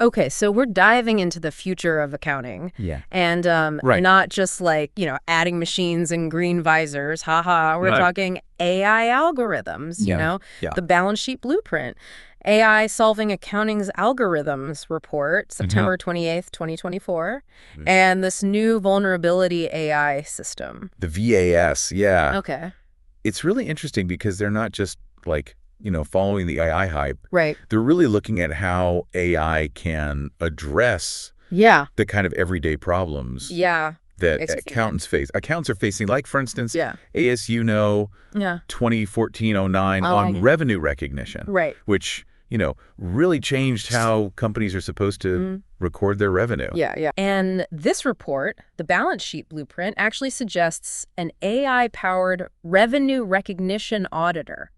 Okay, so we're diving into the future of accounting. Yeah. And Right. not just like, adding machines and green visors. Haha, we're Right. talking AI algorithms, Yeah. Yeah. the balance sheet blueprint. AI Solving Accounting's Algorithms report, September 28th, 2024, and this new vulnerability AI system. The VAS, yeah. Okay. It's really interesting because they're not just like, following the AI hype. Right. They're really looking at how AI can address Yeah. the kind of everyday problems Yeah. that accountants face. Accountants are facing, like, for instance, Yeah. ASU 2014-09 on revenue recognition, Right. which, really changed how companies are supposed to record their revenue. Yeah. And this report, the balance sheet blueprint, actually suggests an AI-powered revenue recognition auditor.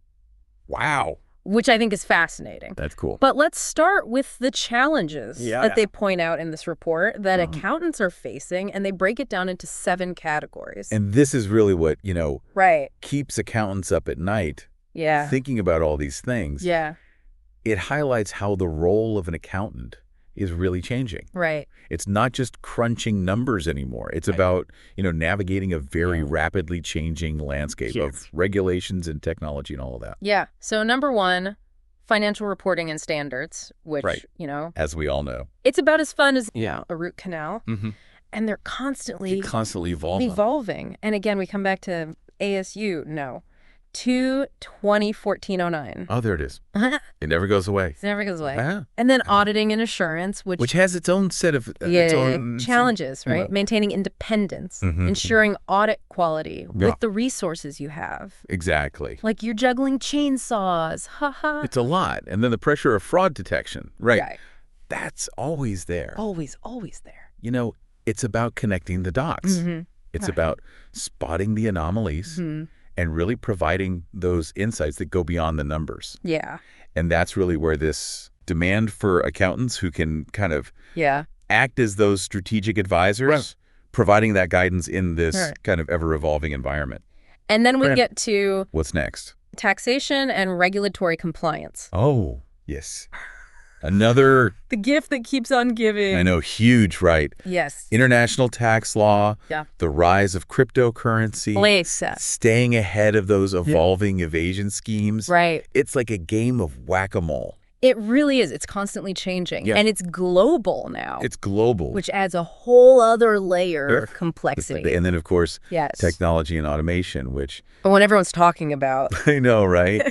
Wow. Which I think is fascinating. That's cool. But let's start with the challenges that they point out in this report that accountants are facing, and they break it down into 7 categories. And this is really what, right. keeps accountants up at night thinking about all these things. Yeah. It highlights how the role of an accountant is really changing. Right. It's not just crunching numbers anymore. It's about, navigating a very rapidly changing landscape of regulations and technology and all of that. Yeah. So number 1, financial reporting and standards, which, as we all know, it's about as fun as a root canal. And they're constantly evolving. And again, we come back to ASU 2014-09. Oh, there it is. It never goes away. It never goes away. And then auditing and assurance, which has its own set of challenges, right? Maintaining independence, ensuring audit quality with the resources you have. Exactly. Like you're juggling chainsaws. Haha. It's a lot. And then the pressure of fraud detection. Right. That's always there. Always there. It's about connecting the dots. It's about spotting the anomalies. And really providing those insights that go beyond the numbers. Yeah. And that's really where this demand for accountants who can kind of act as those strategic advisors, providing that guidance in this kind of ever-evolving environment. And then we get to... What's next? Taxation and regulatory compliance. Oh, yes. Another... The gift that keeps on giving. I know, huge, right? Yes. International tax law, the rise of cryptocurrency, staying ahead of those evolving evasion schemes. Right. It's like a game of whack-a-mole. It really is. It's constantly changing. Yeah. And it's global now. It's global. Which adds a whole other layer of complexity. And then, of course, technology and automation, which... What everyone's talking about. I know, right?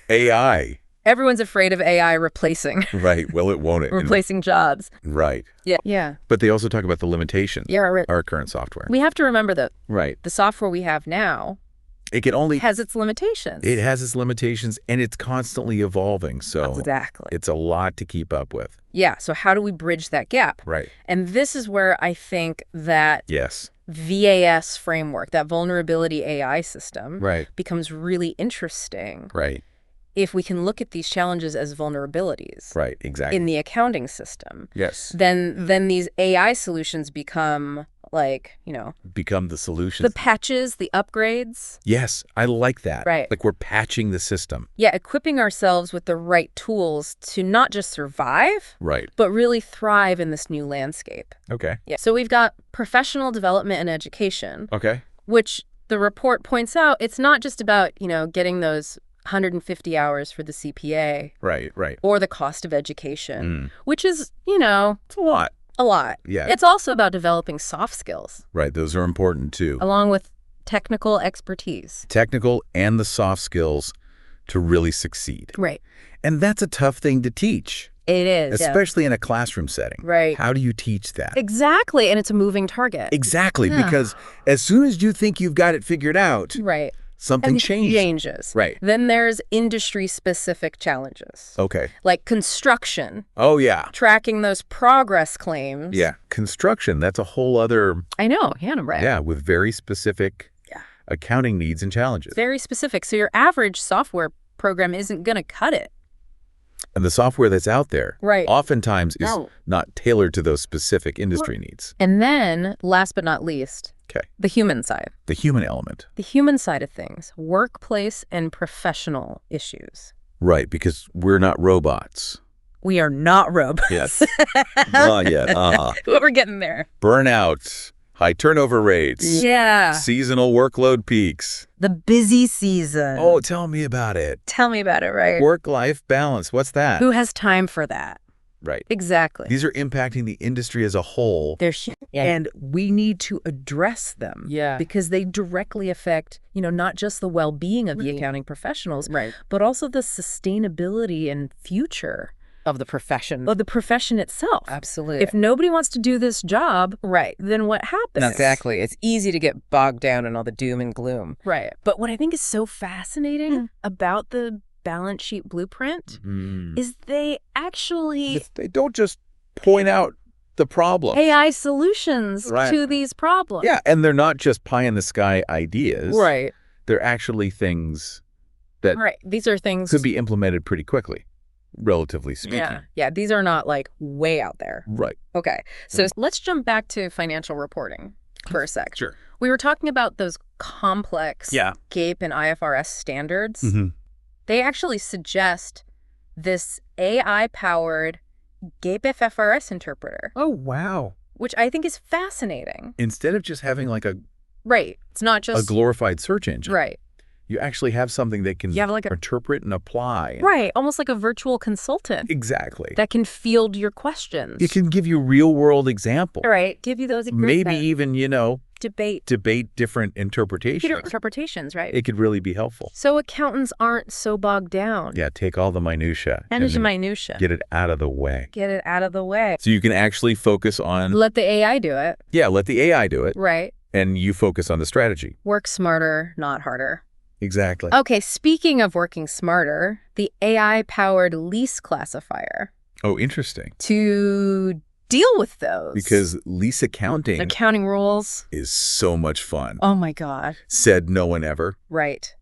AI. Everyone's afraid of AI replacing. Right. Well, it won't. Replacing jobs. Right. Yeah. But they also talk about the limitations of our current software. We have to remember that the software we have now it can only has its limitations. It has its limitations, and it's constantly evolving. So it's a lot to keep up with. Yeah. So how do we bridge that gap? Right. And this is where I think that VAS framework, that vulnerability AI system, becomes really interesting. Right. If we can look at these challenges as vulnerabilities exactly in the accounting system, then these AI solutions become become the solutions, the patches, the upgrades. Yes, I like that. Right. Like we're patching the system. Yeah, equipping ourselves with the right tools to not just survive, but really thrive in this new landscape. Okay. Yeah. So we've got professional development and education. Okay. Which the report points out, it's not just about, getting those 150 hours for the CPA. Right. Or the cost of education, which is, it's a lot. A lot. Yeah. It's also about developing soft skills. Right. Those are important, too. Along with technical expertise. Technical and the soft skills to really succeed. Right. And that's a tough thing to teach. It is. Especially in a classroom setting. Right. How do you teach that? Exactly. And it's a moving target. Exactly. Because as soon as you think you've got it figured out. Right. Something changes. Right. Then there's industry-specific challenges. Okay. Like construction. Oh, yeah. Tracking those progress claims. Yeah. Construction, that's a whole other... I know. Right. Yeah, with very specific accounting needs and challenges. Very specific. So your average software program isn't going to cut it. And the software that's out there oftentimes is No. not tailored to those specific industry needs. And then, last but not least, the human side. The human element. The human side of things. Workplace and professional issues. Right, because we're not robots. We are not robots. Yes. Not yet. We're getting there. Burnout, high turnover rates. Yeah. Seasonal workload peaks. The busy season. Oh, tell me about it. Tell me about it, right? Work-life balance. What's that? Who has time for that? Right. Exactly. These are impacting the industry as a whole. They're And we need to address them. Yeah. Because they directly affect, not just the well-being of the accounting professionals, Right. but also the sustainability and future Of the profession. of the profession itself. Absolutely. If nobody wants to do this job, Right. then what happens? Exactly. It's easy to get bogged down in all the doom and gloom. Right. But what I think is so fascinating about the balance sheet blueprint is they actually They don't just point out the problem. AI solutions Right. to these problems. Yeah, and they're not just pie-in-the-sky ideas. Right. They're actually things that Right. These are things. could be implemented pretty quickly, relatively speaking. Yeah. Yeah. These are not like way out there. Right. Okay. So let's jump back to financial reporting for a sec. Sure. We were talking about those complex Yeah. GAPE and IFRS standards. Mm-hmm. They actually suggest this AI-powered GAPE FFRS interpreter, Oh, wow. which I think is fascinating. Instead of just having like a Right. It's not just glorified search engine, right. you actually have something that can You have like a interpret and apply. right, almost like a virtual consultant Exactly. that can field your questions. It can give you real-world examples. right. Give you those Maybe even, debate different interpretations. interpretations, right? It could really be helpful. So accountants aren't so bogged down. Yeah, take all the minutia And it's then minutia. get it out of the way. Get it out of the way. So you can actually focus on, Let the AI do it. let the AI do it, Right. and you focus on the strategy. Work smarter, not harder. Exactly. Okay, speaking of working smarter, the AI-powered lease classifier Oh, interesting. to deal with those. Because lease accounting accounting rules. is so much fun. Oh my God. Said no one ever. Right.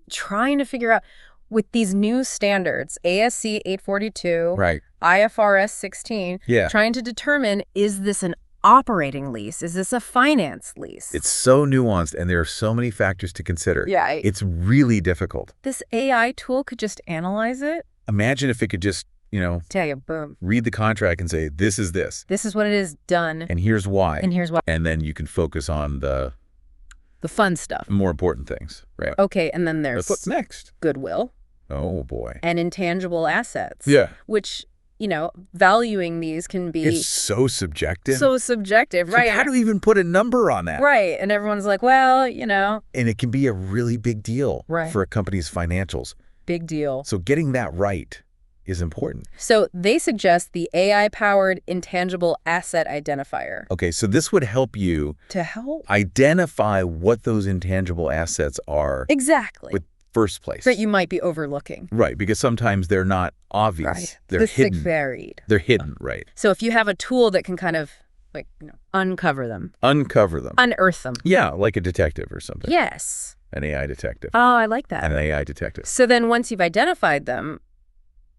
Trying to figure out with these new standards, ASC 842, Right. IFRS 16, Yeah. trying to determine, is this an operating lease? Is this a finance lease? It's so nuanced, and there are so many factors to consider. Yeah. It's really difficult. This AI tool could just analyze it. Imagine if it could just, Tell you, boom. read the contract and say, this is this, This is what it is, done. and here's why. And here's why. And then you can focus on the The fun stuff. more important things. Right. Okay, and then there's What's next? goodwill Oh, boy. and intangible assets. Yeah. Which, valuing these can be It's so subjective. so subjective, Like, right? how do we even put a number on that? Right. And everyone's like, well, And it can be a really big deal Right. for a company's financials. big deal. So getting that right is important. So they suggest the AI-powered intangible asset identifier Okay, so this would help you to help. identify what those intangible assets are Exactly. with first place. That you might be overlooking. Right, because sometimes they're not obvious. Right. They're This hidden. varied. They're hidden, right. So if you have a tool that can kind of uncover them, Uncover them. unearth them. Yeah, like a detective or something. Yes. An AI detective. Oh, I like that. An AI detective. So then once you've identified them,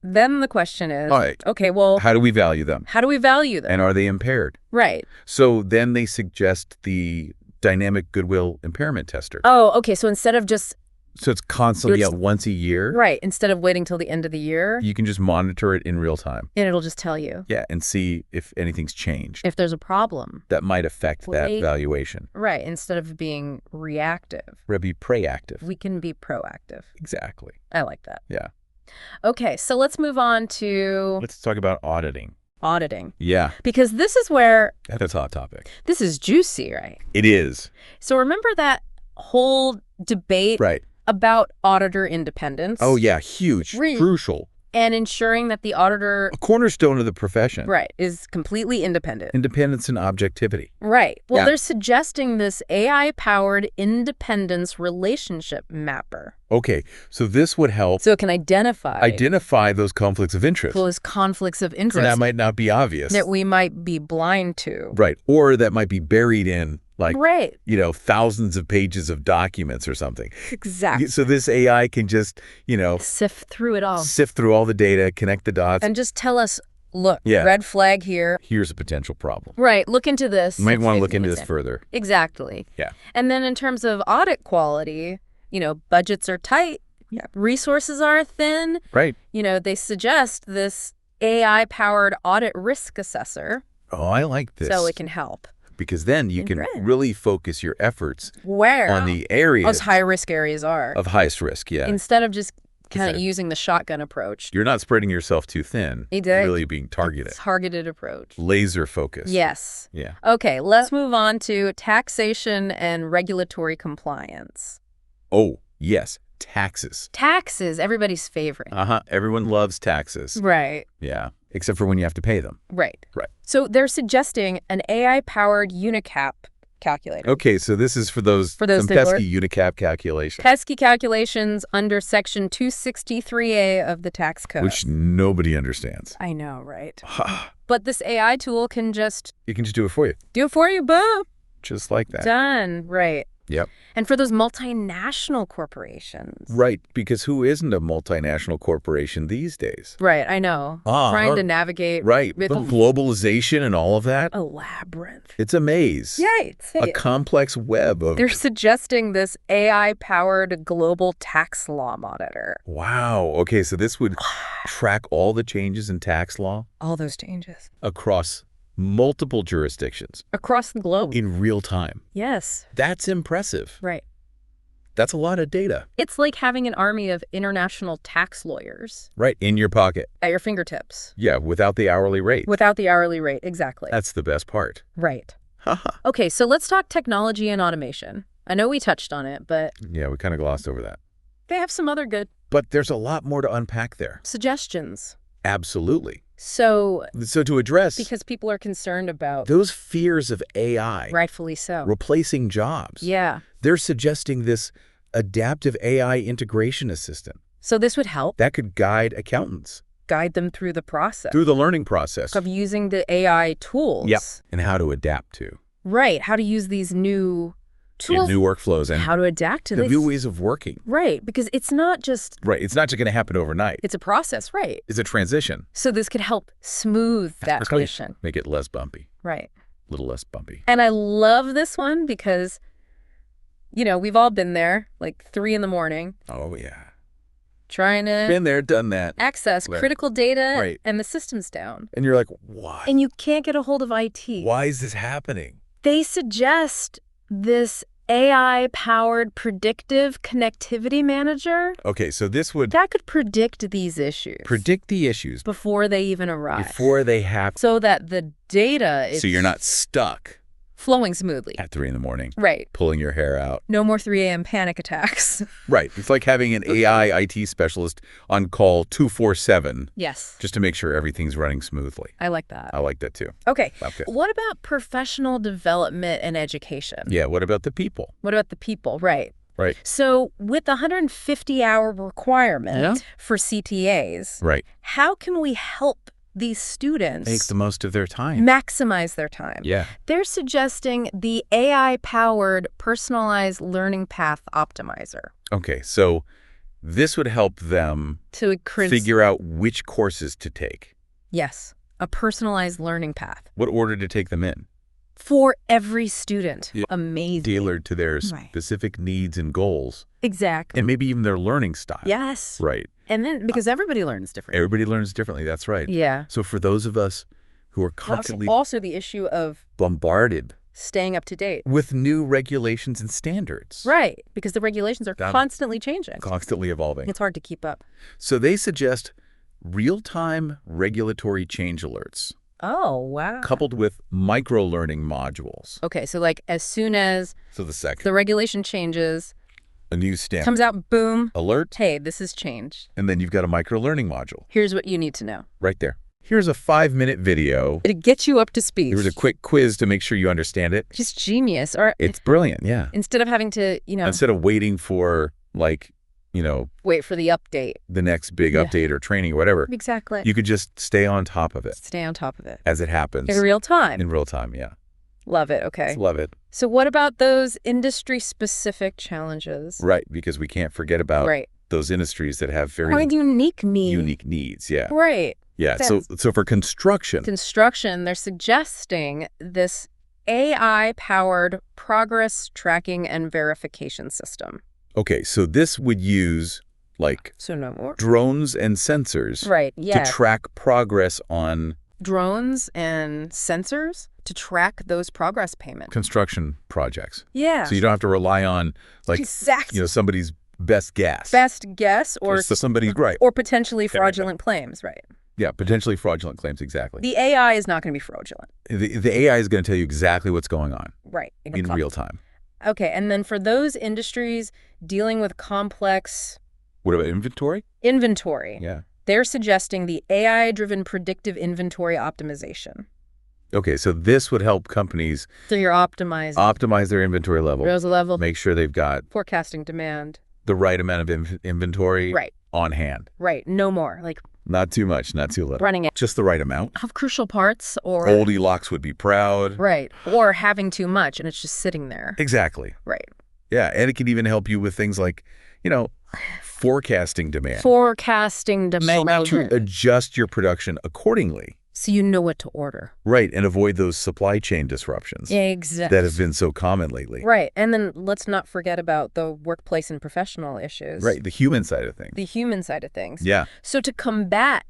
then the question is, All right. okay, well, How do we value them? how do we value them? And are they impaired? Right. So then they suggest the dynamic goodwill impairment tester. Oh, okay. So instead of just, So it's constantly It's- out once a year. right, instead of waiting till the end of the year, You can just monitor it in real time. and it'll just tell you Yeah, and see if anything's changed if there's a problem. that might affect that Wait. valuation. Right. Instead of being reactive, Or be proactive. we can be proactive. Exactly. I like that. Yeah. Okay. So let's move on to Let's talk about auditing. auditing, Yeah, because this is where that's a hot topic. this is juicy, right? It is. So remember that whole debate Right. about auditor independence? Oh, yeah, huge, Re- crucial. And ensuring that the auditor, A cornerstone of the profession. right, is completely independent. Independence and objectivity. Right. Well, Yeah. they're suggesting this AI-powered independence relationship mapper. Okay, so this would help So it can identify those conflicts of interest. those conflicts of So interest that might not be obvious. that we might be blind to. Right, or that might be buried in, like, Right. thousands of pages of documents or something. Exactly. So this AI can just, Sift through it all. sift through all the data, connect the dots. And just tell us, look, Yeah. red flag here. Here's a potential problem. Right. Look into this. You might It's want to look facing into the this same. further. Exactly. Yeah. And then in terms of audit quality, budgets are tight. Yeah. Resources are thin. Right. They suggest this AI-powered audit risk assessor. Oh, I like this. So it can help. Because then you can really focus your efforts on the areas those high-risk areas are. Of highest risk, yeah. Instead of just kind of using the shotgun approach. You're not spreading yourself too thin. You're really being targeted. Targeted approach. Laser focus. Yes. Yeah. Okay, let's move on to taxation and regulatory compliance. Oh, yes. Taxes. Taxes, everybody's favorite. Everyone loves taxes. Right. Yeah. Except for when you have to pay them. Right. Right. So they're suggesting an AI-powered UNICAP calculator. Okay, so this is for those pesky UNICAP calculations. Pesky calculations under Section 263A of the tax code. Which nobody understands. I know, right? But this AI tool can just... It can just do it for you. Do it for you, boom. Just like that. Done, right. Yep. And for those multinational corporations. Right, because who isn't a multinational corporation these days? Right, I know. Trying to navigate. Right, with globalization and all of that. A labyrinth. It's a maze. Yeah, a complex web of... They're suggesting this AI-powered global tax law monitor. Wow. Okay, so this would track all the changes in tax law? All those changes. Across multiple jurisdictions. Across the globe. In real time. Yes. That's impressive. Right. That's a lot of data. It's like having an army of international tax lawyers. Right, in your pocket. At your fingertips. Yeah, without the hourly rate. Without the hourly rate, exactly. That's the best part. Right. Okay, so let's talk technology and automation. I know we touched on it, but... Yeah, we kind of glossed over that. They have some other good... But there's a lot more to unpack there. Suggestions. Absolutely. So to address... Because people are concerned about... Those fears of AI... Rightfully so. Replacing jobs. Yeah. They're suggesting this adaptive AI integration assistant. So this would help? That could guide accountants. Guide them through the process. Through the learning process. Of using the AI tools. Yep. And how to adapt to. Right. How to use these new tools. New workflows. And how to adapt to the new ways of working. Right. Because it's not just... Right. It's not just going to happen overnight. It's a process, right. It's a transition. So this could help smooth that transition. Make it less bumpy. Right. A little less bumpy. And I love this one because, we've all been there, like 3 a.m. Oh, yeah. Trying to... Been there, done that. Access critical data and the system's down. And you're like, why? And you can't get a hold of IT. Why is this happening? They suggest this AI-powered predictive connectivity manager. Okay, so this would... That could predict these issues. Predict the issues. Before they even arrive. Before they happen. So that the data is... So you're not stuck. Flowing smoothly. At 3 a.m. Right. Pulling your hair out. No more 3 a.m. panic attacks. Right. It's like having an AI IT specialist on call 24/7. Yes. Just to make sure everything's running smoothly. I like that. I like that too. Okay. What about professional development and education? Yeah. What about the people? What about the people? Right. Right. So with the 150-hour requirement for CTAs, how can we help these students make the most of their time, maximize their time? Yeah. They're suggesting the AI-powered personalized learning path optimizer. Okay, so this would help them to figure out which courses to take. Yes, a personalized learning path. What order to take them in? For every student. Yeah. Amazing. Tailored to their specific needs and goals. Exactly. And maybe even their learning style. Yes. Right. And then, because everybody learns differently. Everybody learns differently, that's right. Yeah. So for those of us who are constantly... Also the issue of... bombarded. Staying up to date. With new regulations and standards. Right. Because the regulations are constantly changing. Constantly evolving. It's hard to keep up. So they suggest real-time regulatory change alerts. Oh, wow. Coupled with micro-learning modules. Okay, so like as soon as... So the regulation changes... A new stamp. Comes out, boom. Alert. Hey, this has changed. And then you've got a micro-learning module. Here's what you need to know. Right there. Here's a 5-minute video. It gets you up to speed. Here's a quick quiz to make sure you understand it. Just genius. Or it's brilliant, yeah. Instead of having to, Instead of waiting for, like, wait for the update. The next big update or training or whatever. Exactly. You could just stay on top of it. Stay on top of it. As it happens. In real time. In real time, yeah. Love it. Okay. Love it. So what about those industry-specific challenges? Right, because we can't forget about those industries that have very unique needs. Unique needs, yeah. Right. Yeah, so for construction. Construction, they're suggesting this AI-powered progress tracking and verification system. Okay, so this would use like So no more. drones and sensors Right, to yeah. track progress on Drones and sensors to track those progress payments. construction projects. Yeah. So you don't have to rely on, like, Exactly. somebody's best guess. Best guess or So somebody, right. or potentially fraudulent claims, right? Yeah, potentially fraudulent claims, exactly. The AI is not going to be fraudulent. The AI is going to tell you exactly what's going on Right. in real time. Okay, and then for those industries dealing with complex What about inventory? inventory, Yeah. they're suggesting the AI-driven predictive inventory optimization. Okay, so this would help companies So you're optimizing optimize their inventory level, make sure they've got forecasting demand. the right amount of inventory Right. on hand. Right, no more. Like Not too much, not too little. running it. Just the right amount. Have crucial parts or... Oldie locks would be proud. Right, or having too much and it's just sitting there. Exactly. Right. Yeah, and it can even help you with things like, forecasting demand. Forecasting demand. To adjust your production accordingly. So you know what to order. Right, and avoid those supply chain disruptions Exactly. that have been so common lately. Right, and then let's not forget about the workplace and professional issues. Right, the human side of things. The human side of things. Yeah. So to combat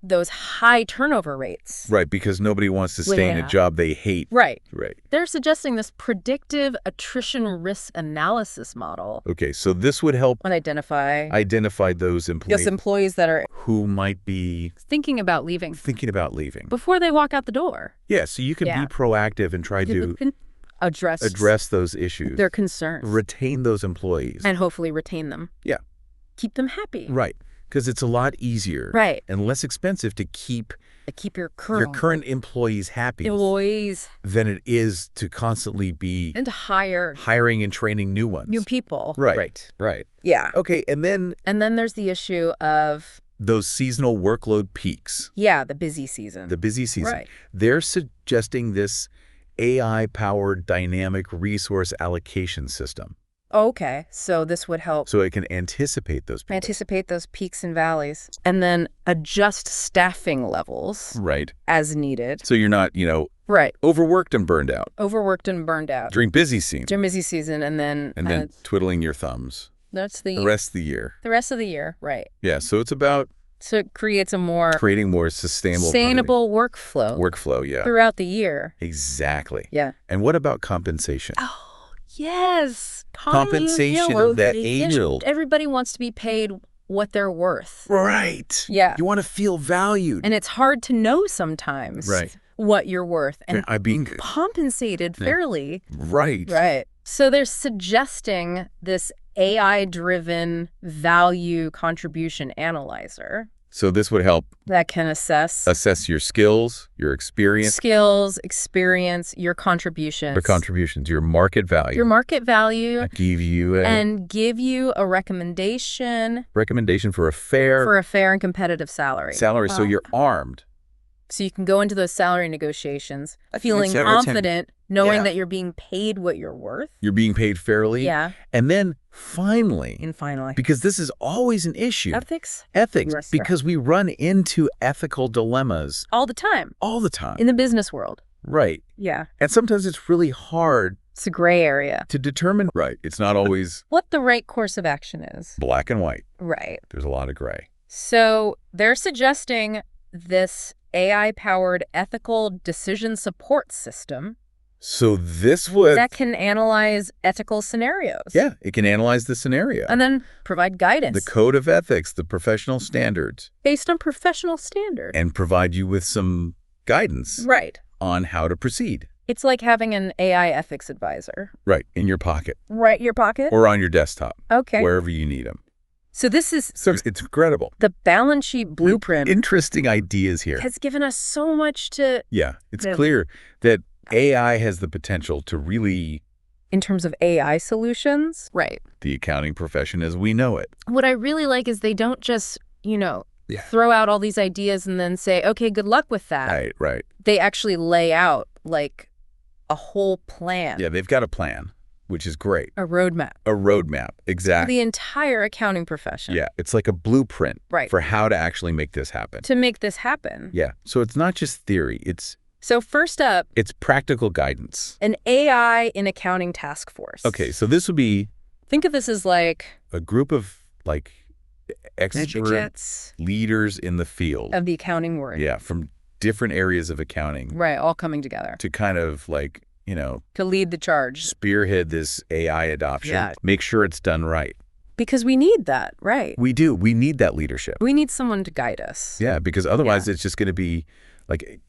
those high turnover rates. Right, because nobody wants to stay in a job they hate. Right. Right. They're suggesting this predictive attrition risk analysis model. Okay, so this would help Identify those employees. Yes, employees that are who might be thinking about leaving before they walk out the door. Yeah, so you can be proactive and try to address those issues. Their concerns. Retain those employees. And hopefully retain them. Yeah. Keep them happy. Right. Because it's a lot easier and less expensive to keep your current employees happy employees than it is to constantly be and hiring and training new ones. New people. Right. Yeah. Okay, and then there's the issue of those seasonal workload peaks. Yeah, the busy season. Right. They're suggesting this AI-powered dynamic resource allocation system. Okay, so this would help. So it can anticipate those peaks and valleys. And then adjust staffing levels. Right. As needed. So you're not, overworked and burned out. During busy season. And then twiddling your thumbs. That's the rest of the year. Right. Yeah, so it's about... So it creates creating more sustainable workflow, yeah. Throughout the year. Exactly. Yeah. And what about compensation? Oh, yes. Compensation that yield. Everybody wants to be paid what they're worth. Right. Yeah. You want to feel valued. And it's hard to know sometimes what you're worth and being compensated fairly. Right. So they're suggesting this AI-driven value contribution analyzer. So this would help that can assess your skills, your experience. Your contributions. Your market value. Give you a recommendation. For a fair and competitive salary. So you're armed. So you can go into those salary negotiations feeling confident, knowing that you're being paid what you're worth. You're being paid fairly. Yeah. And then finally, because this is always an issue. Ethics, because we run into ethical dilemmas. All the time. In the business world. Right. Yeah. And sometimes it's really hard. It's a gray area. To determine. Right. It's not always. What the right course of action is. Black and white. Right. There's a lot of gray. So they're suggesting this AI-powered ethical decision support system. So this would... That can analyze ethical scenarios. Yeah, it can analyze the scenario. And then provide guidance. The code of ethics, the professional standards. Based on professional standards. And provide you with some guidance. Right. On how to proceed. It's like having an AI ethics advisor. Right, in your pocket. Right, your pocket? Or on your desktop. Okay. Wherever you need them. So this is... So it's incredible. The balance sheet blueprint... Interesting ideas here. Has given us so much to... Yeah, it's clear that AI has the potential to really... In terms of AI solutions? Right. The accounting profession as we know it. What I really like is they don't just, throw out all these ideas and then say, okay, good luck with that. Right. They actually lay out, a whole plan. Yeah, they've got a plan. Which is great. A roadmap. Exactly. The entire accounting profession. Yeah, it's like a blueprint for how to actually make this happen. Yeah, so it's not just theory. So first up... It's practical guidance. An AI in accounting task force. Okay, so this would be... Think of this as a group of, expert leaders in the field. Of the accounting world. Yeah, from different areas of accounting. Right, all coming together. To kind of like, to lead the charge. Spearhead this AI adoption. Yeah. Make sure it's done right. Because we need that, right? We do. We need that leadership. We need someone to guide us. Yeah, because otherwise it's just going to be like,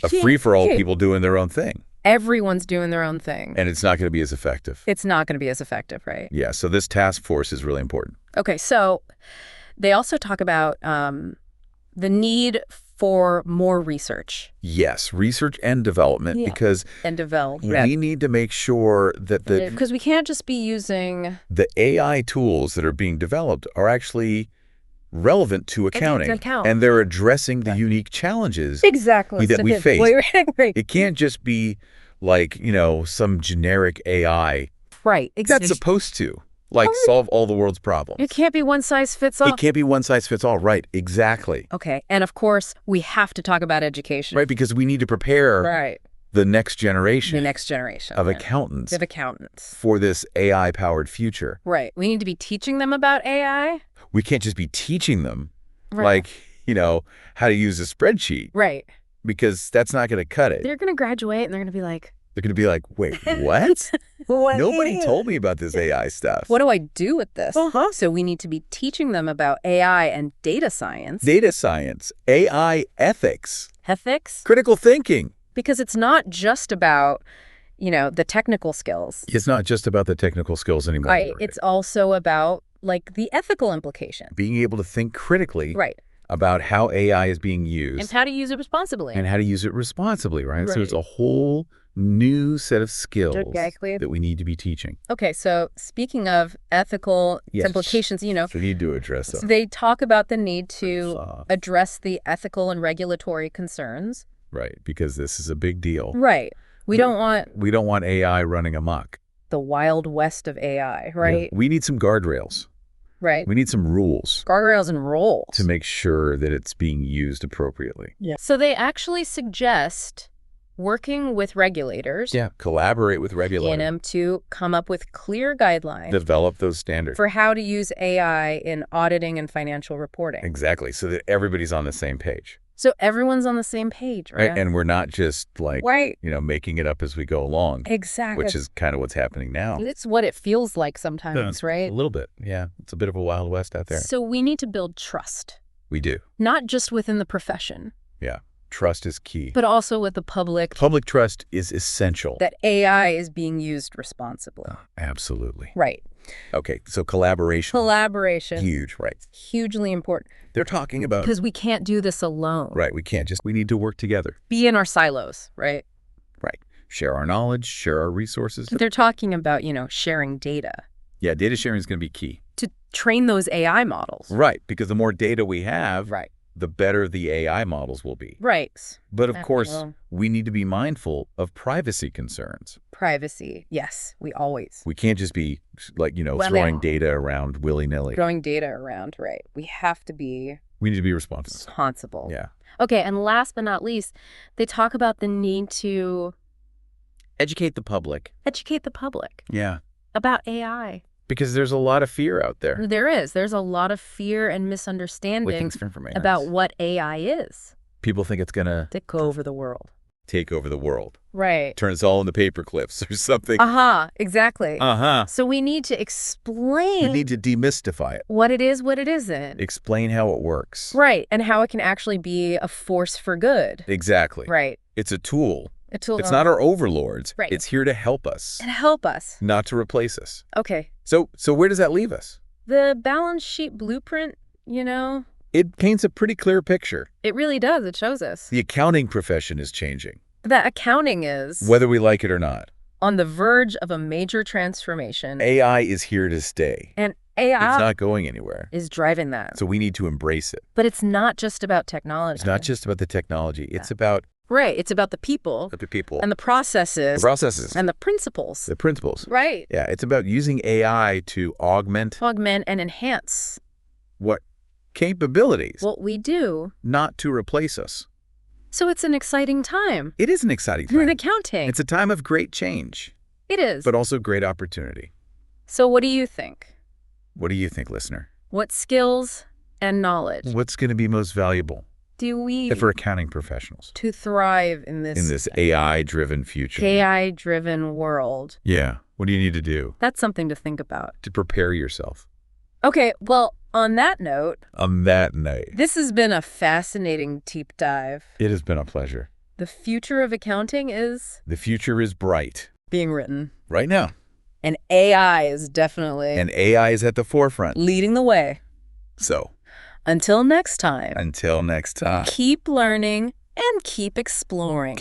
a free-for-all, people doing their own thing. Everyone's doing their own thing. And it's not going to be as effective. It's not going to be as effective, right? Yeah, so this task force is really important. Okay, so they also talk about the need for more research. Yes, research and development, because we need to make sure that because we can't just be using the AI tools that are being developed are actually relevant to accounting, and they're addressing the unique challenges that we face. It can't just be like, some generic AI that's supposed to solve all the world's problems. It can't be one size fits all. It can't be one size fits all. Right. Exactly. Okay. And of course, we have to talk about education. Right. Because we need to prepare the next generation. Of accountants. For this AI-powered future. Right. We need to be teaching them about AI. We can't just be teaching them how to use a spreadsheet. Right. Because that's not going to cut it. They're going to graduate and they're going to be like, wait, what? Nobody told me about this AI stuff. What do I do with this? So we need to be teaching them about AI and data science. AI ethics. Critical thinking. Because it's not just about, the technical skills. It's not just about the technical skills anymore. Right. It's also about, the ethical implication. Being able to think critically. About how AI is being used. And how to use it responsibly. Right? So it's a whole new set of skills that we need to be teaching. Okay, so speaking of ethical implications, So we need to address them. So they talk about the need to address the ethical and regulatory concerns. Right, because this is a big deal. Right. We don't want AI running amok. The Wild West of AI, right? Yeah, we need some guardrails. Right. We need some rules. Guardrails and rules. To make sure that it's being used appropriately. Yeah. So they actually suggest working with regulators. Yeah, collaborate with regulators. To come up with clear guidelines. Develop those standards. For how to use AI in auditing and financial reporting. Exactly, so that everybody's on the same page. So everyone's on the same page, right? And we're not just making it up as we go along. Exactly. Which is kind of what's happening now. It's what it feels like sometimes, right? A little bit, yeah. It's a bit of a Wild West out there. So we need to build trust. We do. Not just within the profession. Yeah. Trust is key. But also with the public. Public trust is essential. That AI is being used responsibly. Absolutely. Right. Okay, so collaboration. Huge, right. Hugely important. They're talking about... Because we can't do this alone. Right, we can't. We need to work together. Be in our silos, right? Right. Share our knowledge, share our resources. They're talking about, sharing data. Yeah, data sharing is going to be key. To train those AI models. Right, because the more data we have... the better the AI models will be. Right. But of course, we need to be mindful of privacy concerns. Privacy, yes, we always. We can't just be throwing data around willy-nilly. Throwing data around, right. We have to be... We need to be responsible. Yeah. Okay, and last but not least, they talk about the need to... Educate the public. Yeah. About AI. Because there's a lot of fear out there. There is. There's a lot of fear and misunderstanding about what AI is. People think it's going to... Take over the world. Right. Turn us all into paper clips or something. Exactly. So we need to explain... We need to demystify it. What it is, what it isn't. Explain how it works. Right. And how it can actually be a force for good. Exactly. Right. It's a tool. It's not our overlords. Right. It's here to help us. Not to replace us. Okay. So where does that leave us? The balance sheet blueprint, It paints a pretty clear picture. It really does. It shows us. The accounting profession is changing. That accounting is... Whether we like it or not. On the verge of a major transformation. AI is here to stay. And AI... It's not going anywhere. Is driving that. So we need to embrace it. But it's not just about technology. It's not just about the technology. It's about... Right. It's about the people. And the processes. And the principles. Right. Yeah. It's about using AI to augment and enhance. What capabilities. What we do. Not to replace us. So it's an exciting time. It is an exciting time. In accounting. It's a time of great change. It is. But also great opportunity. So what do you think? What do you think, listener? What skills and knowledge What's going to be most valuable do we for accounting professionals to thrive in this AI-driven future? AI-driven world. Yeah. What do you need to do? That's something to think about. To prepare yourself. Okay, well, on that note, this has been a fascinating deep dive. It has been a pleasure. The future of accounting is? The future is bright. Being written. Right now. And AI is definitely. And AI is at the forefront. Leading the way. So. Until next time. Keep learning and keep exploring.